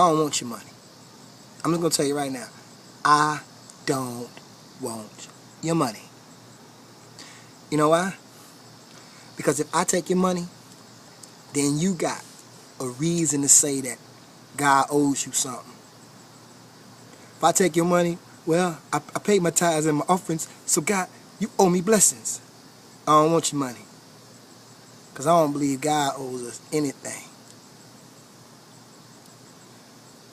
don't want your money. I'm just going to tell you right now. I don't want your money. You know why? Because if I take your money, then you got a reason to say that God owes you something. If I take your money, well, I paid my tithes and my offerings, so God, you owe me blessings. I don't want your money. Because I don't believe God owes us anything.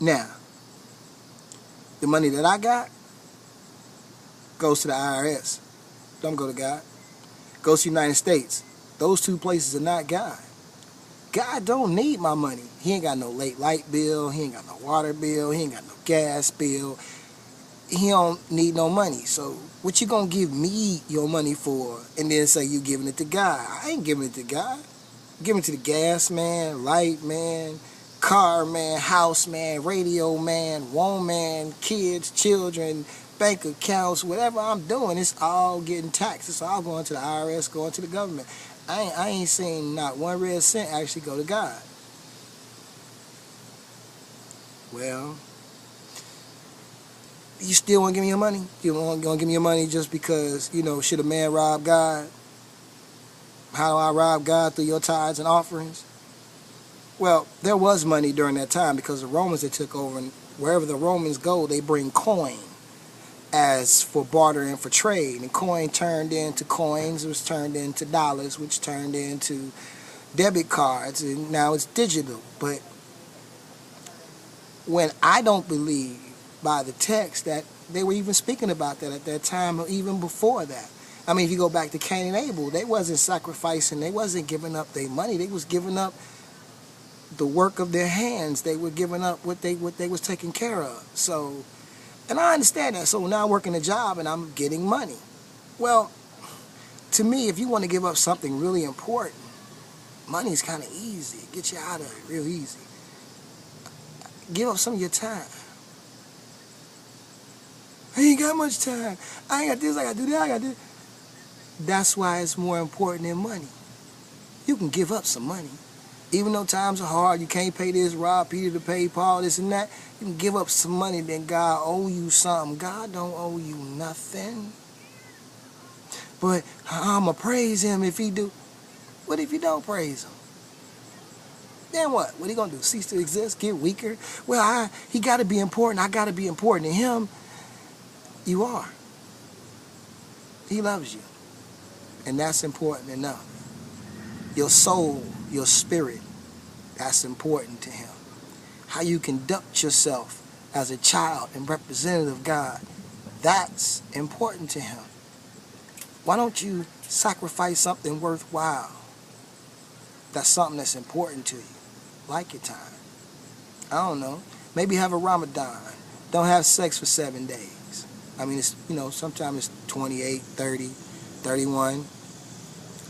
Now, the money that I got goes to the IRS. Don't go to God. Goes to the United States. Those two places are not God. God don't need my money. He ain't got no late light bill. He ain't got no water bill. He ain't got no gas bill. He don't need no money. So what you gonna give me your money for and then say you giving it to God? I ain't giving it to God. I'm giving it to the gas man, light man, car man, house man, radio man, woman, kids, children, bank accounts, whatever I'm doing, it's all getting taxed. It's all going to the IRS, going to the government. I ain't seen not one red cent actually go to God. Well, you still want to give me your money? You want to give me your money just because, should a man rob God? How do I rob God? Through your tithes and offerings? Well, there was money during that time because the Romans, they took over, and wherever the Romans go, they bring coin as for barter and for trade. And coin turned into coins, which turned into dollars, which turned into debit cards, and now it's digital. But when I don't believe by the text that they were even speaking about that at that time or even before that. I mean, if you go back to Cain and Abel, they wasn't sacrificing, they wasn't giving up their money, they was giving up the work of their hands. They were giving up what they was taking care of. So, and I understand that. So now I'm working a job and I'm getting money. Well, to me, if you want to give up something really important, money is kind of easy. It gets you out of it real easy. Give up some of your time. I ain't got much time. I ain't got this, I got to do that, I got to do that. That's why it's more important than money. You can give up some money. Even though times are hard, you can't pay this, rob Peter to pay Paul, this and that. You can give up some money, then God owe you something. God don't owe you nothing. But I'ma praise him if he do. What if you don't praise him? Then what? What he gonna do? Cease to exist? Get weaker? Well, he gotta be important. I gotta be important to him. You are. He loves you. And that's important enough. Your soul, your spirit, that's important to him. How you conduct yourself as a child and representative of God, that's important to him. Why don't you sacrifice something worthwhile? That's something that's important to you. Like your time. I don't know. Maybe have a Ramadan. Don't have sex for 7 days. I mean, it's, sometimes it's 28, 30, 31.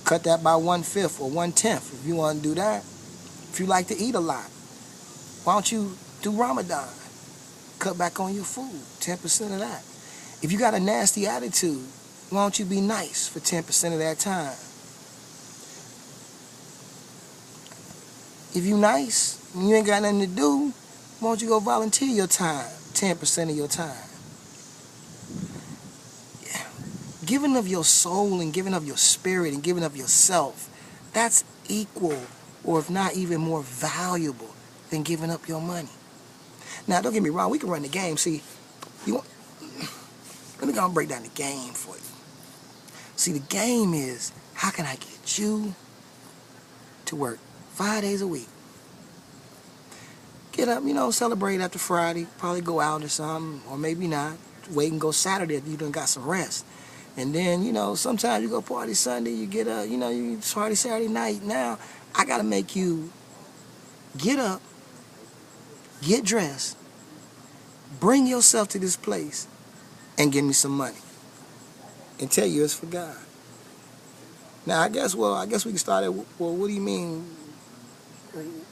Cut that by 1/5 or 1/10 if you want to do that. If you like to eat a lot, why don't you do Ramadan? Cut back on your food, 10% of that. If you got a nasty attitude, why don't you be nice for 10% of that time? If you nice and you ain't got nothing to do, why don't you go volunteer your time, 10% of your time? Yeah. Giving of your soul and giving of your spirit and giving of yourself, that's equal, or if not even more valuable than giving up your money. Now, don't get me wrong, we can run the game. See, let me go and break down the game for you. See, the game is, how can I get you to work 5 days a week? Get up, celebrate after Friday, probably go out or something, or maybe not. Wait and go Saturday if you done got some rest. And then, sometimes you go party Sunday, you get up, you party Saturday night. Now, I got to make you get up, get dressed, bring yourself to this place, and give me some money. And tell you it's for God. Now, I guess we can start at, well, what do you mean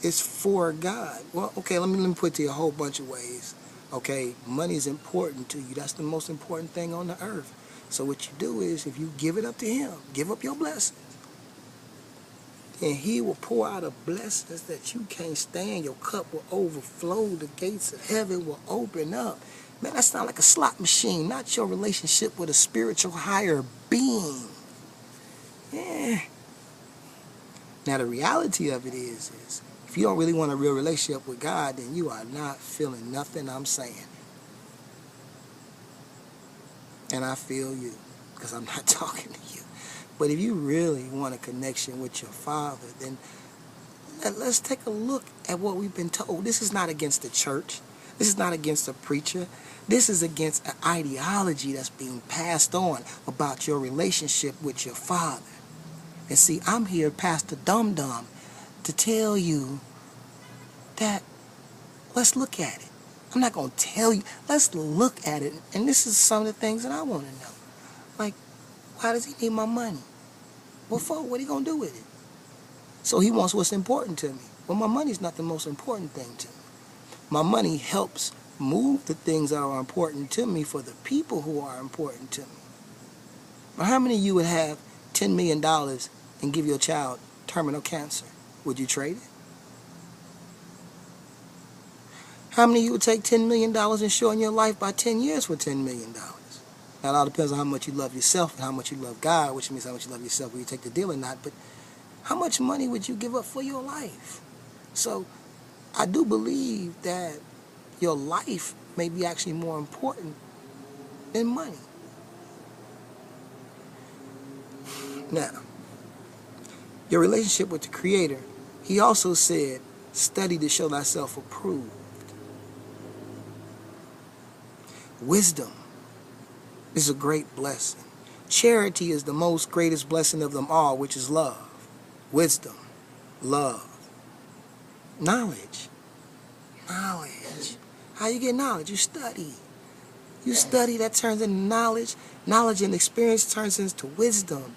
it's for God? Well, okay, let me put it to you a whole bunch of ways. Okay, money is important to you. That's the most important thing on the earth. So what you do is, if you give it up to him, give up your blessings, then he will pour out a blessings that you can't stand. Your cup will overflow. The gates of heaven will open up. Man, that sounds like a slot machine, not your relationship with a spiritual higher being. Yeah. Now, the reality of it is if you don't really want a real relationship with God, then you are not feeling nothing I'm saying. And I feel you, because I'm not talking to you. But if you really want a connection with your Father, then let's take a look at what we've been told. This is not against the church. This is not against a preacher. This is against an ideology that's being passed on about your relationship with your Father. And see, I'm here, Pastor Dum Dum, to tell you that let's look at it. I'm not going to tell you. Let's look at it. And this is some of the things that I want to know. Like, why does he need my money? What for? What are he going to do with it? So he wants what's important to me. Well, my money's not the most important thing to me. My money helps move the things that are important to me for the people who are important to me. Now, how many of you would have $10 million and give your child terminal cancer? Would you trade it? How many of you would take $10 million and shorten your life by 10 years for $10 million? Now, it all depends on how much you love yourself and how much you love God, which means how much you love yourself, whether you take the deal or not. But how much money would you give up for your life? So I do believe that your life may be actually more important than money. Now, your relationship with the Creator, he also said, study to show thyself approved. Wisdom is a great blessing. Charity is the most greatest blessing of them all, which is love. Wisdom, love, knowledge. Knowledge. How you get knowledge? You study. You study, that turns into knowledge. Knowledge and experience turns into wisdom.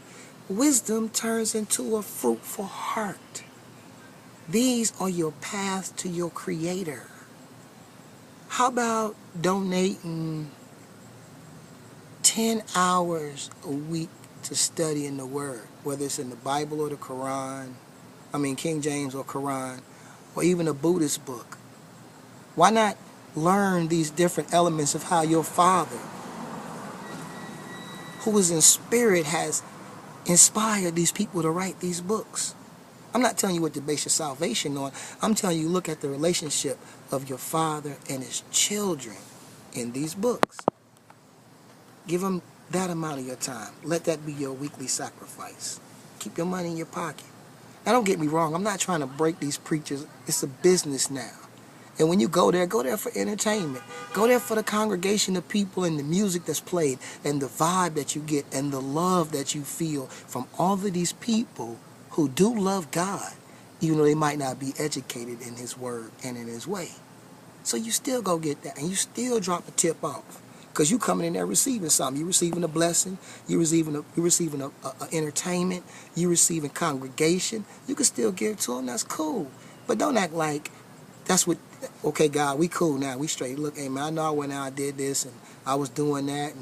Wisdom turns into a fruitful heart. These are your paths to your Creator. How about donating 10 hours a week to study in the Word, whether it's in the Bible or the Quran, King James or Quran, or even a Buddhist book? Why not learn these different elements of how your Father, who is in spirit, has inspired these people to write these books? I'm not telling you what to base your salvation on. I'm telling you, look at the relationship of your Father and his children in these books. Give them that amount of your time. Let that be your weekly sacrifice. Keep your money in your pocket. Now, don't get me wrong. I'm not trying to break these preachers. It's a business now. And when you go there for entertainment. Go there for the congregation of people and the music that's played and the vibe that you get and the love that you feel from all of these people who do love God, even though they might not be educated in his word and in his way. So you still go get that, and you still drop a tip off, because you coming in there receiving something. You receiving a blessing. You receiving a entertainment. You receiving congregation. You can still give to them. That's cool. But don't act like that's what. Okay, God, we cool now. We straight. Look, hey man, I know I went out, I did this, and I was doing that,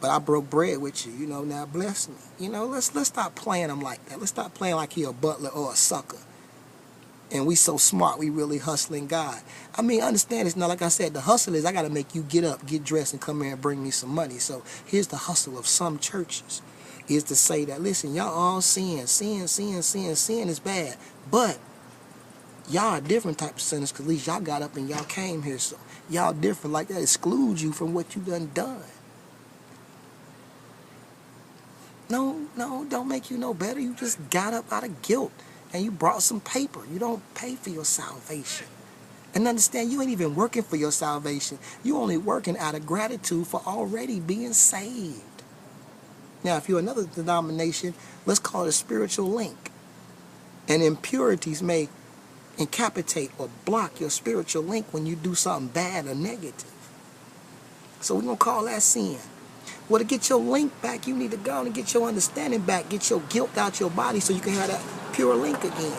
but I broke bread with you. Now bless me. Let's stop playing them like that. Let's stop playing like he a butler or a sucker. And we so smart, we really hustling God. Understand, it's not like I said, the hustle is I got to make you get up, get dressed, and come here and bring me some money. So here's the hustle of some churches, is to say that, listen, y'all all sin is bad. But y'all are different type of sinners, because at least y'all got up and y'all came here. So y'all different. Like that excludes you from what you done. No, don't make you no better. You just got up out of guilt. And you brought some paper. You don't pay for your salvation. And understand, you ain't even working for your salvation. You only working out of gratitude for already being saved. Now, if you're another denomination, let's call it a spiritual link. And impurities may incapacitate or block your spiritual link when you do something bad or negative. So we're going to call that sin. Well, to get your link back, you need to go and get your understanding back. Get your guilt out your body so you can have that pure link again.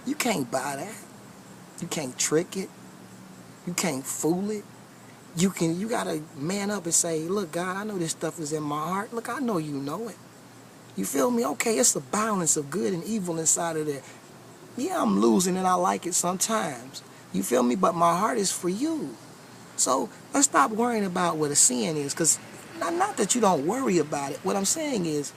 You can't buy that. You can't trick it. You can't fool it. You gotta man up and say, look, God, I know this stuff is in my heart. Look, I know you know it. You feel me? Okay, it's a balance of good and evil inside of there. Yeah, I'm losing and I like it sometimes. You feel me? But my heart is for you. So let's stop worrying about what a sin is, because not that you don't worry about it. What I'm saying is,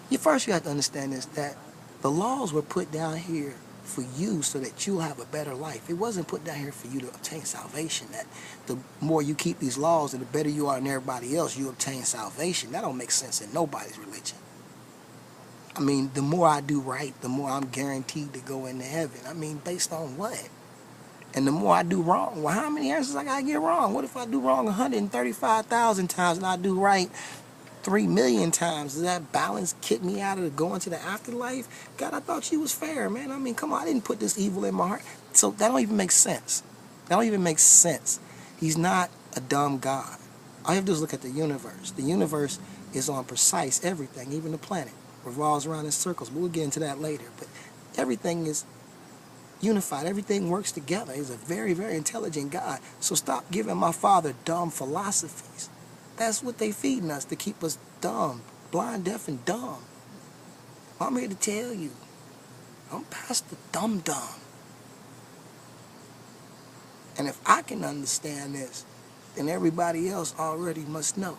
you have to understand this, that the laws were put down here for you so that you'll have a better life. It wasn't put down here for you to obtain salvation. That the more you keep these laws and the better you are than everybody else, you obtain salvation. That don't make sense in nobody's religion. I mean, the more I do right, the more I'm guaranteed to go into heaven. I mean, based on what? And the more I do wrong, well, how many answers I gotta get wrong? What if I do wrong 135,000 times and I do right 3 million times? Does that balance kick me out of going to the afterlife? God, I thought you was fair, man. I mean, come on, I didn't put this evil in my heart. So that don't even make sense. That don't even make sense. He's not a dumb God. All you have to do is look at the universe. The universe is on precise everything, even the planet revolves around in circles. But we'll get into that later. But everything is unified. Everything works together. He's a very, very intelligent God. So stop giving my father dumb philosophies. That's what they feeding us, to keep us dumb, blind, deaf, and dumb. I'm here to tell you, I'm past the dumb. And if I can understand this, then everybody else already must know.